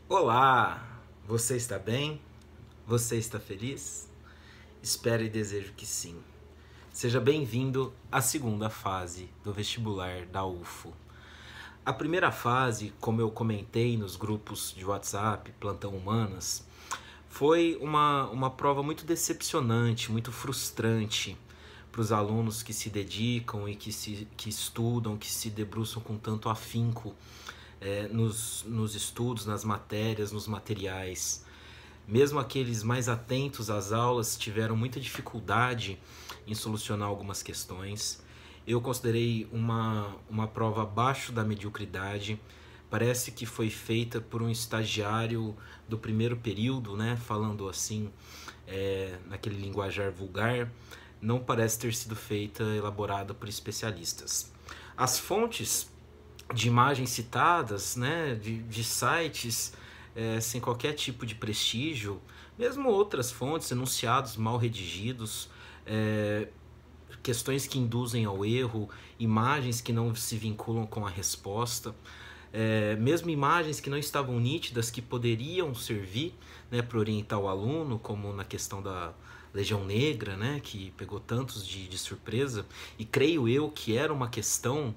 Olá! Você está bem? Você está feliz? Espero e desejo que sim. Seja bem-vindo à segunda fase do vestibular da UFO. A primeira fase, como eu comentei nos grupos de WhatsApp, Plantão Humanas, foi uma prova muito decepcionante, muito frustrante para os alunos que se dedicam e que estudam, que se debruçam com tanto afinco nos estudos, nas matérias, nos materiais. Mesmo aqueles mais atentos às aulas tiveram muita dificuldade em solucionar algumas questões. Eu considerei uma prova abaixo da mediocridade. Parece que foi feita por um estagiário do primeiro período, né? Falando assim, naquele linguajar vulgar. Não parece ter sido feita, elaborada por especialistas. As fontes de imagens citadas, né, de sites sem qualquer tipo de prestígio, mesmo outras fontes, enunciados mal redigidos, questões que induzem ao erro, imagens que não se vinculam com a resposta, mesmo imagens que não estavam nítidas, que poderiam servir, né, para orientar o aluno, como na questão da Legião Negra, né, que pegou tantos de surpresa, e creio eu que era uma questão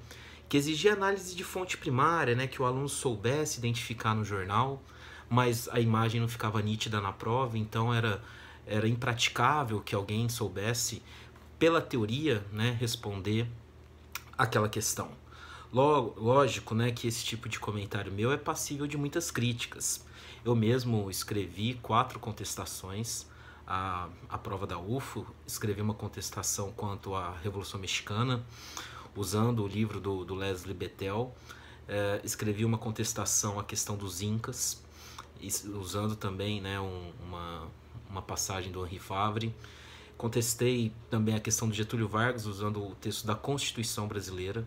que exigia análise de fonte primária, né, que o aluno soubesse identificar no jornal, mas a imagem não ficava nítida na prova, então era impraticável que alguém soubesse, pela teoria, né, responder aquela questão. Lógico, né, que esse tipo de comentário meu é passível de muitas críticas. Eu mesmo escrevi 4 contestações à prova da UFO, escrevi uma contestação quanto à Revolução Mexicana, usando o livro do Leslie Bethel, escrevi uma contestação à questão dos Incas, usando também, né, uma passagem do Henri Favre. Contestei também a questão do Getúlio Vargas, usando o texto da Constituição Brasileira,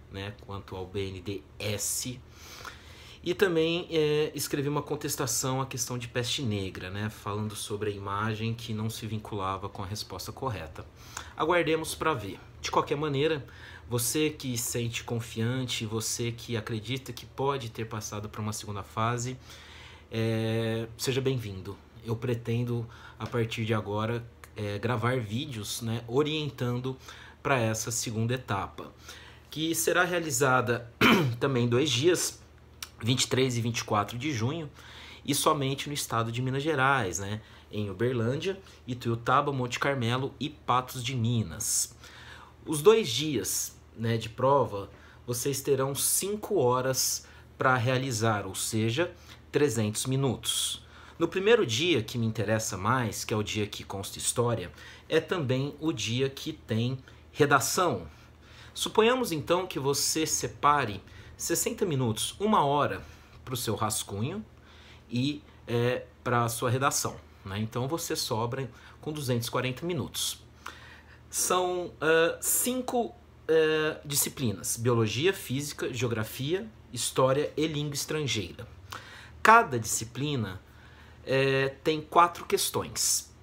né, quanto ao BNDES. E também escrevi uma contestação à questão de peste negra, né, falando sobre a imagem que não se vinculava com a resposta correta. Aguardemos para ver. De qualquer maneira, você que se sente confiante, você que acredita que pode ter passado para uma segunda fase, seja bem-vindo. Eu pretendo, a partir de agora, gravar vídeos, né, orientando para essa segunda etapa, que será realizada também em 2 dias, 23 e 24 de junho, e somente no estado de Minas Gerais, né, em Uberlândia, Ituiutaba, Monte Carmelo e Patos de Minas. Os 2 dias, né, de prova, vocês terão 5 horas para realizar, ou seja, 300 minutos. No primeiro dia, que me interessa mais, que é o dia que consta história, é também o dia que tem redação. Suponhamos então que você separe 60 minutos, 1 hora para o seu rascunho e para a sua redação, né? Então você sobra com 240 minutos. São 5 disciplinas: Biologia, Física, Geografia, História e Língua Estrangeira. Cada disciplina tem 4 questões.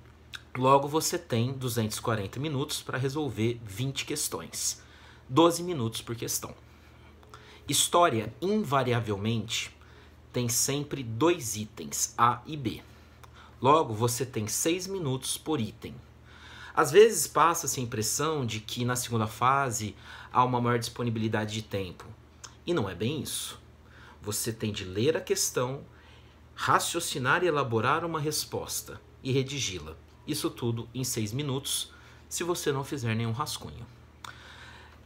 Logo você tem 240 minutos para resolver 20 questões. 12 minutos por questão. História, invariavelmente, tem sempre 2 itens, A e B. Logo, você tem 6 minutos por item. Às vezes passa-se a impressão de que na segunda fase há uma maior disponibilidade de tempo. E não é bem isso. Você tem de ler a questão, raciocinar e elaborar uma resposta e redigi-la. Isso tudo em 6 minutos, se você não fizer nenhum rascunho.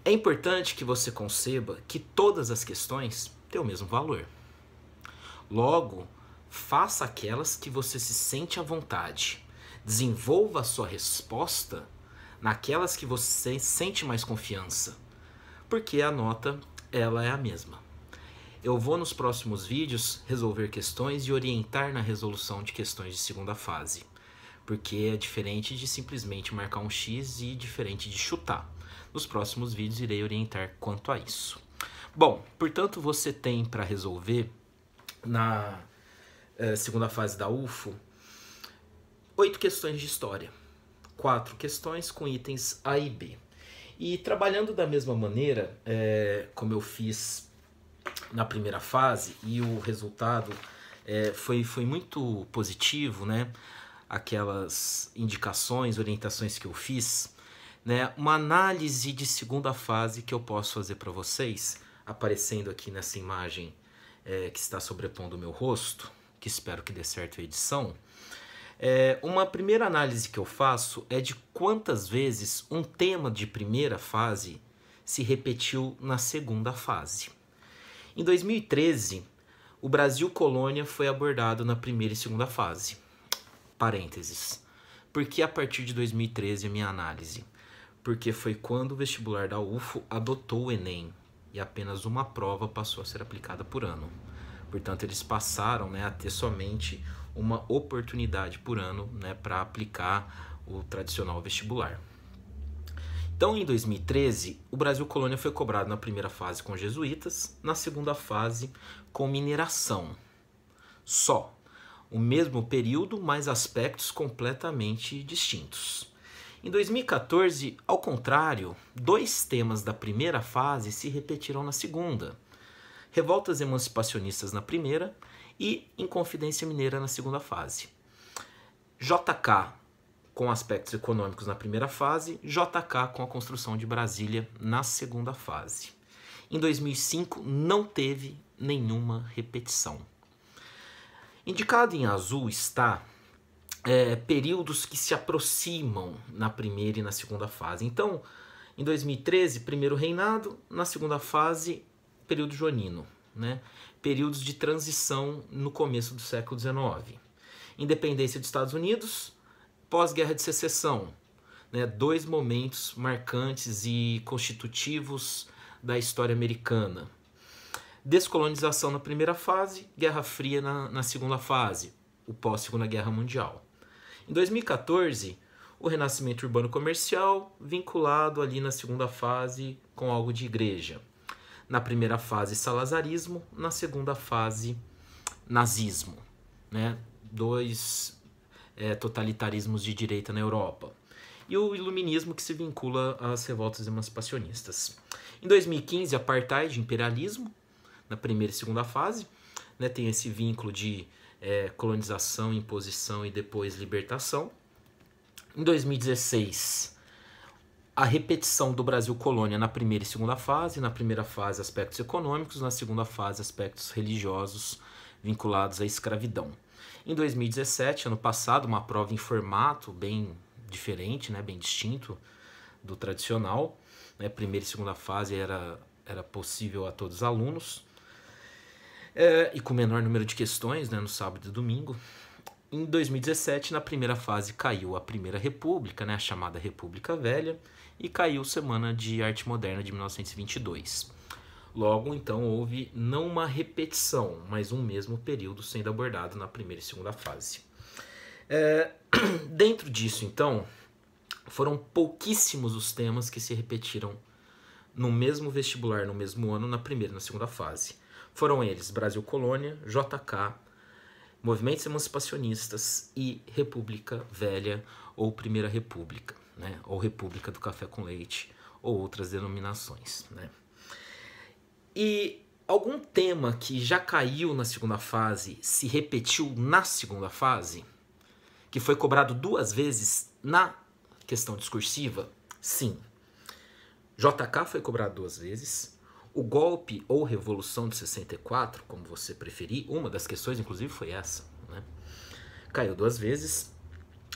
É importante que você conceba que todas as questões têm o mesmo valor. Logo, faça aquelas que você se sente à vontade. Desenvolva a sua resposta naquelas que você sente mais confiança, porque a nota ela é a mesma. Eu vou nos próximos vídeos resolver questões e orientar na resolução de questões de segunda fase, porque é diferente de simplesmente marcar um X e diferente de chutar. Nos próximos vídeos irei orientar quanto a isso. Bom, portanto você tem para resolver na segunda fase da UFO 8 questões de história, 4 questões com itens A e B. E trabalhando da mesma maneira, como eu fiz na primeira fase, e o resultado foi muito positivo, né? Aquelas indicações, orientações que eu fiz, né? Uma análise de segunda fase que eu posso fazer para vocês, aparecendo aqui nessa imagem que está sobrepondo o meu rosto, que espero que dê certo a edição. Uma primeira análise que eu faço é de quantas vezes um tema de primeira fase se repetiu na segunda fase. Em 2013, o Brasil Colônia foi abordado na primeira e segunda fase. Parênteses. Por que a partir de 2013 a minha análise? Porque foi quando o vestibular da UFO adotou o Enem e apenas uma prova passou a ser aplicada por ano. Portanto, eles passaram, né, a ter somente uma oportunidade por ano, né, para aplicar o tradicional vestibular. Então, em 2013, o Brasil Colônia foi cobrado na primeira fase com jesuítas, na segunda fase com mineração. Só. O mesmo período, mas aspectos completamente distintos. Em 2014, ao contrário, 2 temas da primeira fase se repetiram na segunda. Revoltas emancipacionistas na primeira e Inconfidência Mineira na segunda fase. JK com aspectos econômicos na primeira fase, JK com a construção de Brasília na segunda fase. Em 2005 não teve nenhuma repetição. Indicado em azul está períodos que se aproximam na primeira e na segunda fase. Então, em 2013, primeiro reinado, na segunda fase, período joanino, né? Períodos de transição no começo do século XIX. Independência dos Estados Unidos, pós-guerra de secessão, né? 2 momentos marcantes e constitutivos da história americana. Descolonização na primeira fase, Guerra Fria na segunda fase, o pós-Segunda Guerra Mundial. Em 2014, o renascimento urbano comercial, vinculado ali na segunda fase com algo de igreja. Na primeira fase, salazarismo, na segunda fase, nazismo, né? 2 totalitarismos de direita na Europa. E o iluminismo que se vincula às revoltas emancipacionistas. Em 2015, apartheid, imperialismo, na primeira e segunda fase, né? Tem esse vínculo de colonização, imposição e depois libertação. Em 2016, a repetição do Brasil Colônia na primeira e segunda fase. Na primeira fase, aspectos econômicos, na segunda fase, aspectos religiosos vinculados à escravidão. Em 2017, ano passado, uma prova em formato bem diferente, né, bem distinto do tradicional, né, primeira e segunda fase era possível a todos os alunos, e com menor número de questões, né, no sábado e domingo. Em 2017, na primeira fase, caiu a Primeira República, né, a chamada República Velha, e caiu Semana de Arte Moderna de 1922. Logo, então, houve não uma repetição, mas um mesmo período sendo abordado na primeira e segunda fase. Dentro disso, então, foram pouquíssimos os temas que se repetiram no mesmo vestibular, no mesmo ano, na primeira e na segunda fase. Foram eles Brasil Colônia, JK, movimentos emancipacionistas e República Velha ou Primeira República, né? Ou República do Café com Leite, ou outras denominações, né? E algum tema que já caiu na segunda fase se repetiu na segunda fase, que foi cobrado 2 vezes na questão discursiva? Sim. JK foi cobrado 2 vezes. O golpe ou revolução de 64, como você preferir, uma das questões, inclusive, foi essa, né? Caiu 2 vezes.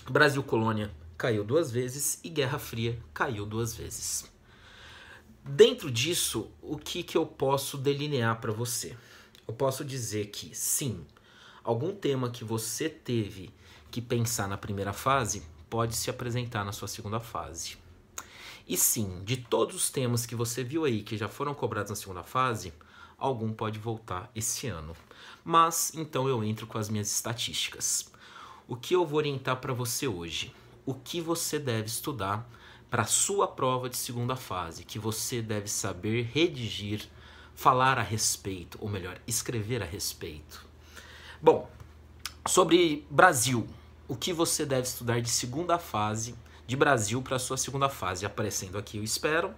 Brasil Colônia caiu 2 vezes. E Guerra Fria caiu 2 vezes. Dentro disso, o que eu posso delinear para você? Eu posso dizer que, sim, algum tema que você teve que pensar na primeira fase pode se apresentar na sua segunda fase. E sim, de todos os temas que você viu aí que já foram cobrados na segunda fase, algum pode voltar esse ano. Mas, então eu entro com as minhas estatísticas. O que eu vou orientar para você hoje? O que você deve estudar para a sua prova de segunda fase, que você deve saber redigir, falar a respeito, ou melhor, escrever a respeito. Bom, sobre Brasil, o que você deve estudar de segunda fase, de Brasil para a sua segunda fase, aparecendo aqui, eu espero.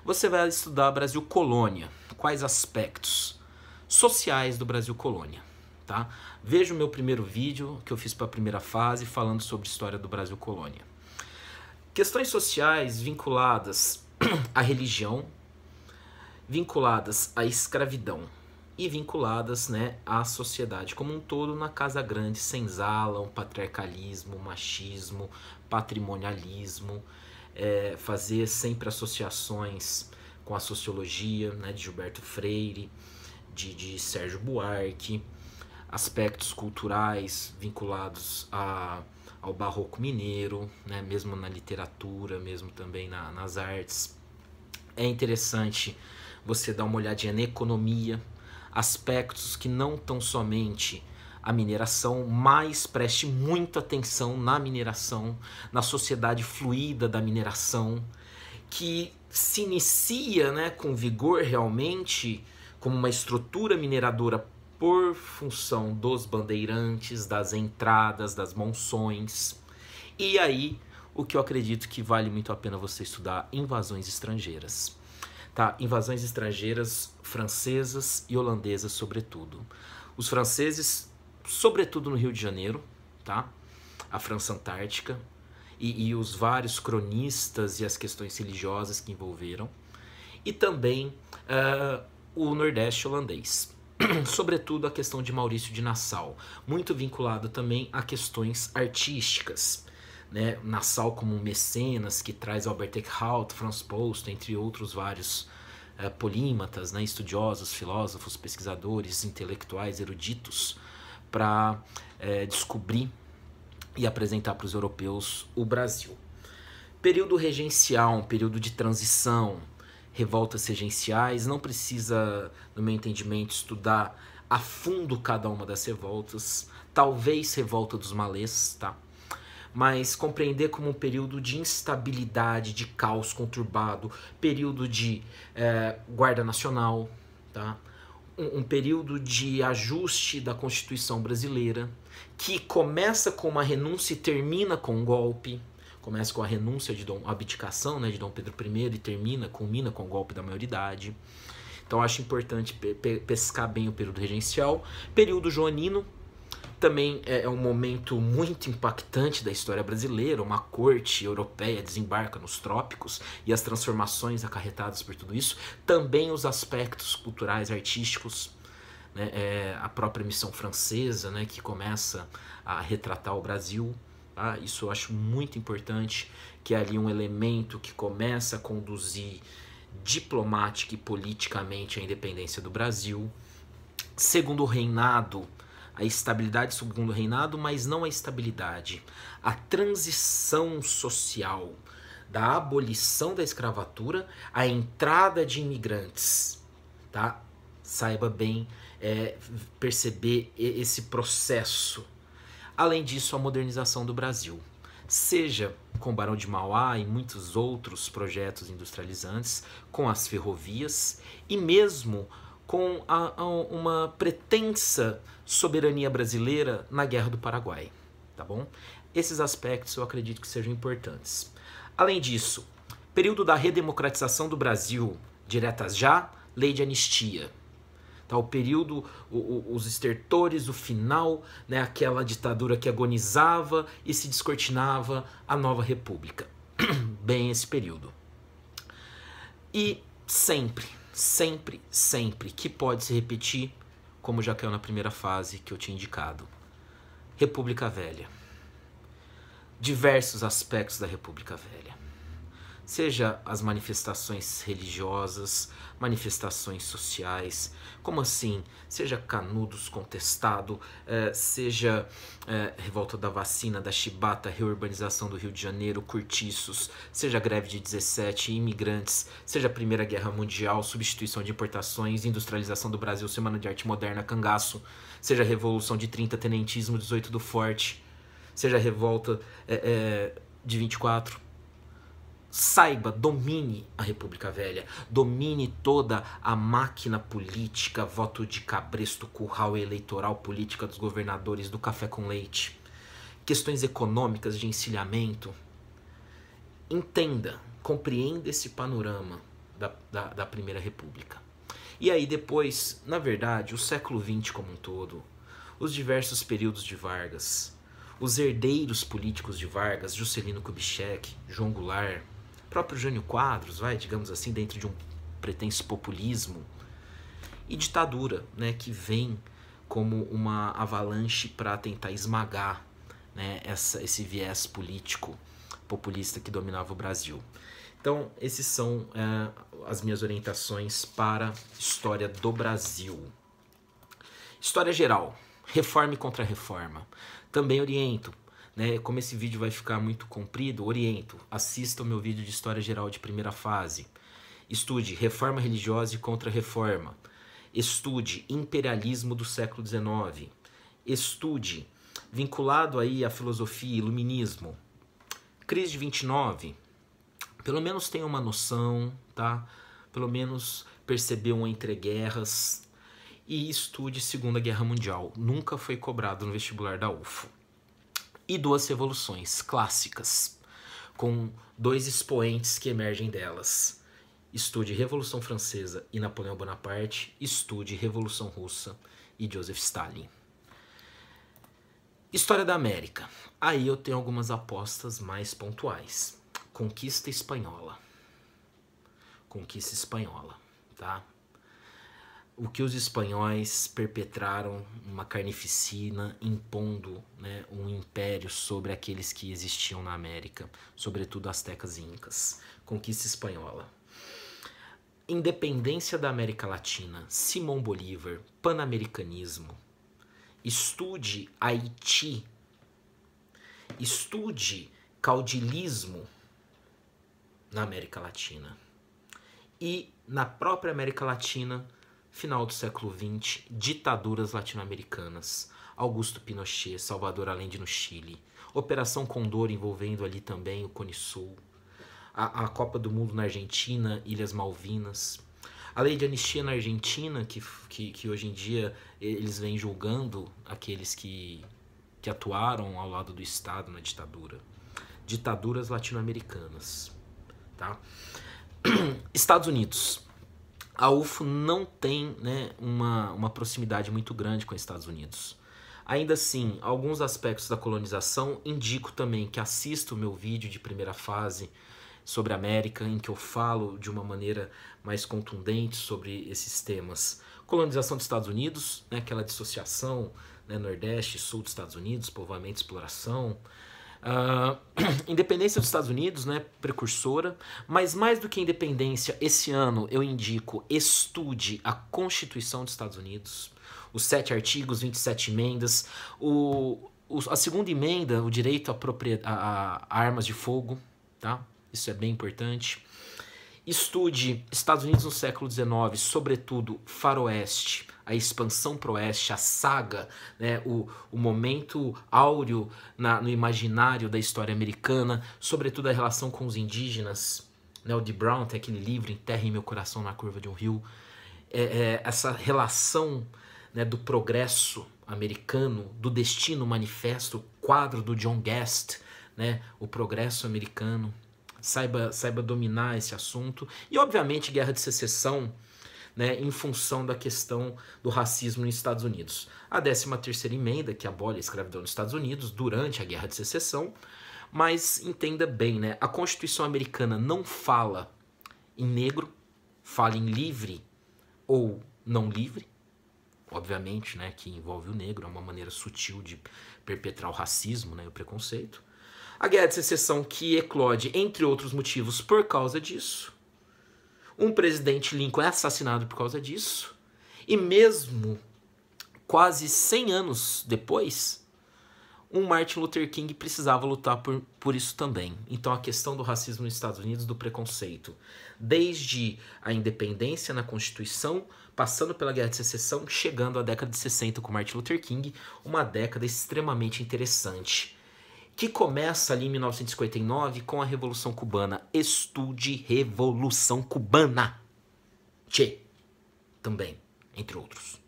Você vai estudar Brasil Colônia. Quais aspectos sociais do Brasil Colônia, tá? Veja o meu primeiro vídeo que eu fiz para a primeira fase falando sobre história do Brasil colônia. Questões sociais vinculadas à religião, vinculadas à escravidão e vinculadas, né, à sociedade como um todo na Casa Grande senzala, um patriarcalismo, machismo, patrimonialismo, fazer sempre associações com a sociologia, né, de Gilberto Freire, de Sérgio Buarque, aspectos culturais vinculados ao barroco mineiro, né, mesmo na literatura, mesmo também nas artes. É interessante você dar uma olhadinha na economia, aspectos que não tão somente a mineração, mas preste muita atenção na mineração, na sociedade fluida da mineração, que se inicia, né, com vigor realmente como uma estrutura mineradora por função dos bandeirantes, das entradas, das monções. E aí, o que eu acredito que vale muito a pena você estudar, invasões estrangeiras. Tá? Invasões estrangeiras francesas e holandesas, sobretudo. Os franceses, sobretudo no Rio de Janeiro, tá? A França Antártica, e os vários cronistas e as questões religiosas que envolveram. E também o Nordeste holandês. Sobretudo a questão de Maurício de Nassau, muito vinculado também a questões artísticas. Né? Nassau como um mecenas que traz Albert Eckhout, Franz Post, entre outros vários polímatas, né? Estudiosos, filósofos, pesquisadores, intelectuais, eruditos, para descobrir e apresentar para os europeus o Brasil. Período regencial, um período de transição, revoltas regenciais, não precisa, no meu entendimento, estudar a fundo cada uma das revoltas, talvez revolta dos malês, tá? Mas compreender como um período de instabilidade, de caos conturbado, período de guarda nacional, tá? Um período de ajuste da Constituição brasileira, que começa com uma renúncia e termina com um golpe. Começa com a renúncia a abdicação, né, de Dom Pedro I e culmina com o golpe da maioridade. Então acho importante pescar bem o período regencial. Período joanino também é um momento muito impactante da história brasileira. Uma corte europeia desembarca nos trópicos e as transformações acarretadas por tudo isso. Também os aspectos culturais, artísticos, né, a própria missão francesa, né, que começa a retratar o Brasil. Ah, isso eu acho muito importante, que é ali um elemento que começa a conduzir diplomática e politicamente a independência do Brasil. Segundo reinado, a estabilidade do segundo reinado, mas não a estabilidade, a transição social da abolição da escravatura à entrada de imigrantes, tá? Saiba bem perceber esse processo. Além disso, a modernização do Brasil, seja com o Barão de Mauá e muitos outros projetos industrializantes, com as ferrovias e mesmo com uma pretensa soberania brasileira na Guerra do Paraguai, tá bom? Esses aspectos eu acredito que sejam importantes. Além disso, período da redemocratização do Brasil, diretas já, lei de anistia. Tá, o período, os estertores, o final, né, aquela ditadura que agonizava e se descortinava a nova república. Bem esse período. E sempre, sempre, sempre que pode se repetir, como já caiu na primeira fase que eu tinha indicado. República Velha. Diversos aspectos da República Velha. Seja as manifestações religiosas, manifestações sociais, como assim? Seja Canudos contestado, seja revolta da vacina, da chibata, reurbanização do Rio de Janeiro, cortiços, seja greve de 17, imigrantes, seja a Primeira Guerra Mundial, substituição de importações, industrialização do Brasil, Semana de Arte Moderna, cangaço, seja a Revolução de 30, tenentismo, 18 do Forte, seja a revolta de 24, saiba, domine a República Velha, domine toda a máquina política, voto de cabresto, curral eleitoral, política dos governadores, do café com leite, questões econômicas de encilhamento. Entenda, compreenda esse panorama da Primeira República. E aí depois, na verdade, o século XX como um todo, os diversos períodos de Vargas, os herdeiros políticos de Vargas, Juscelino Kubitschek, João Goulart, próprio Jânio Quadros, digamos assim, dentro de um pretenso populismo, e ditadura, né, que vem como uma avalanche para tentar esmagar, né, esse viés político populista que dominava o Brasil. Então, esses são as minhas orientações para história do Brasil. História geral, reforma e contra-reforma. Também oriento, né, como esse vídeo vai ficar muito comprido, oriento, assista o meu vídeo de história geral de primeira fase. Estude reforma religiosa e contra-reforma. Estude imperialismo do século XIX. Estude, vinculado aí à filosofia, iluminismo, crise de 29, pelo menos tenha uma noção, tá? Pelo menos percebeu um entreguerras. E estude Segunda Guerra Mundial. Nunca foi cobrado no vestibular da UFO. E duas revoluções clássicas, com dois expoentes que emergem delas. Estude Revolução Francesa e Napoleão Bonaparte. Estude Revolução Russa e Joseph Stalin. História da América. Aí eu tenho algumas apostas mais pontuais. Conquista espanhola. Conquista espanhola, tá? O que os espanhóis perpetraram, uma carnificina, impondo, né, um império sobre aqueles que existiam na América, sobretudo astecas e incas. Conquista espanhola. Independência da América Latina, Simão Bolívar, panamericanismo. Estude Haiti. Estude caudilismo na América Latina. E na própria América Latina, final do século XX, ditaduras latino-americanas. Augusto Pinochet, Salvador Allende no Chile. Operação Condor envolvendo ali também o Cone Sul. A Copa do Mundo na Argentina, Ilhas Malvinas. A lei de anistia na Argentina, que hoje em dia eles vêm julgando aqueles que atuaram ao lado do Estado na ditadura. Ditaduras latino-americanas. Tá? Estados Unidos. A UFO não tem, né, uma proximidade muito grande com os Estados Unidos. Ainda assim, alguns aspectos da colonização, indico também que assista o meu vídeo de primeira fase sobre a América, em que eu falo de uma maneira mais contundente sobre esses temas. Colonização dos Estados Unidos, né, aquela dissociação, né, Nordeste e Sul dos Estados Unidos, povoamento e exploração. Independência dos Estados Unidos, né, precursora, mas mais do que independência, esse ano eu indico estude a Constituição dos Estados Unidos, os 7 artigos, 27 emendas, a segunda emenda, o direito a armas de fogo, tá? Isso é bem importante. Estude Estados Unidos no século XIX, sobretudo faroeste, a expansão pro oeste, a saga, né, o momento áureo no imaginário da história americana, sobretudo a relação com os indígenas. Né, o de Brown tem aquele livro, Enterre Meu Coração na Curva de um Rio. Essa relação, né, do progresso americano, do destino manifesto, quadro do John Guest, né, o progresso americano. Saiba dominar esse assunto. E, obviamente, Guerra de Secessão, né, em função da questão do racismo nos Estados Unidos. A 13ª emenda, que abole a escravidão nos Estados Unidos durante a Guerra de Secessão. Mas entenda bem, né, a Constituição americana não fala em negro, fala em livre ou não livre. Obviamente, né, que envolve o negro, é uma maneira sutil de perpetrar o racismo, né, e o preconceito. A Guerra de Secessão que eclode, entre outros motivos, por causa disso. Um presidente Lincoln é assassinado por causa disso. E mesmo quase 100 anos depois, um Martin Luther King precisava lutar por isso também. Então a questão do racismo nos Estados Unidos, do preconceito, desde a independência na Constituição, passando pela Guerra de Secessão, chegando à década de 60 com Martin Luther King, uma década extremamente interessante, que começa ali em 1959 com a Revolução Cubana. Estude Revolução Cubana. Che, também, entre outros.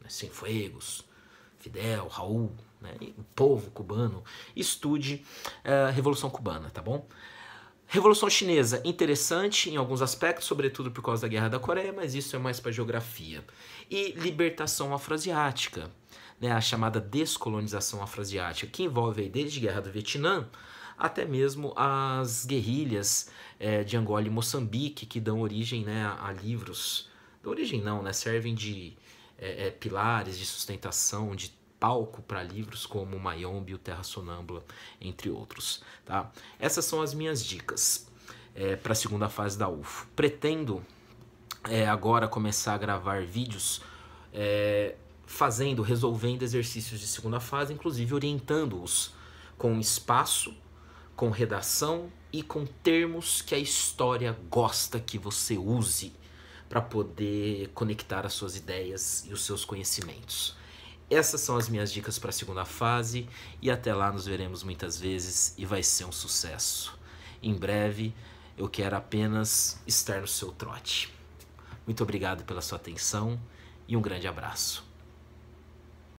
Cienfuegos, Fidel, Raul, né, o povo cubano. Estude Revolução Cubana, tá bom? Revolução Chinesa, interessante em alguns aspectos, sobretudo por causa da Guerra da Coreia, mas isso é mais para geografia. E libertação afroasiática. né, a chamada descolonização afroasiática, que envolve aí desde a Guerra do Vietnã até mesmo as guerrilhas de Angola e Moçambique, que dão origem, né, a livros. Dão origem não, né, servem de pilares de sustentação, de palco para livros como Mayombe e o Terra Sonâmbula, entre outros. Tá? Essas são as minhas dicas para a segunda fase da UFO. Pretendo agora começar a gravar vídeos resolvendo exercícios de segunda fase, inclusive orientando-os com espaço, com redação e com termos que a história gosta que você use para poder conectar as suas ideias e os seus conhecimentos. Essas são as minhas dicas para a segunda fase e até lá nos veremos muitas vezes e vai ser um sucesso. Em breve eu quero apenas estar no seu trote. Muito obrigado pela sua atenção e um grande abraço.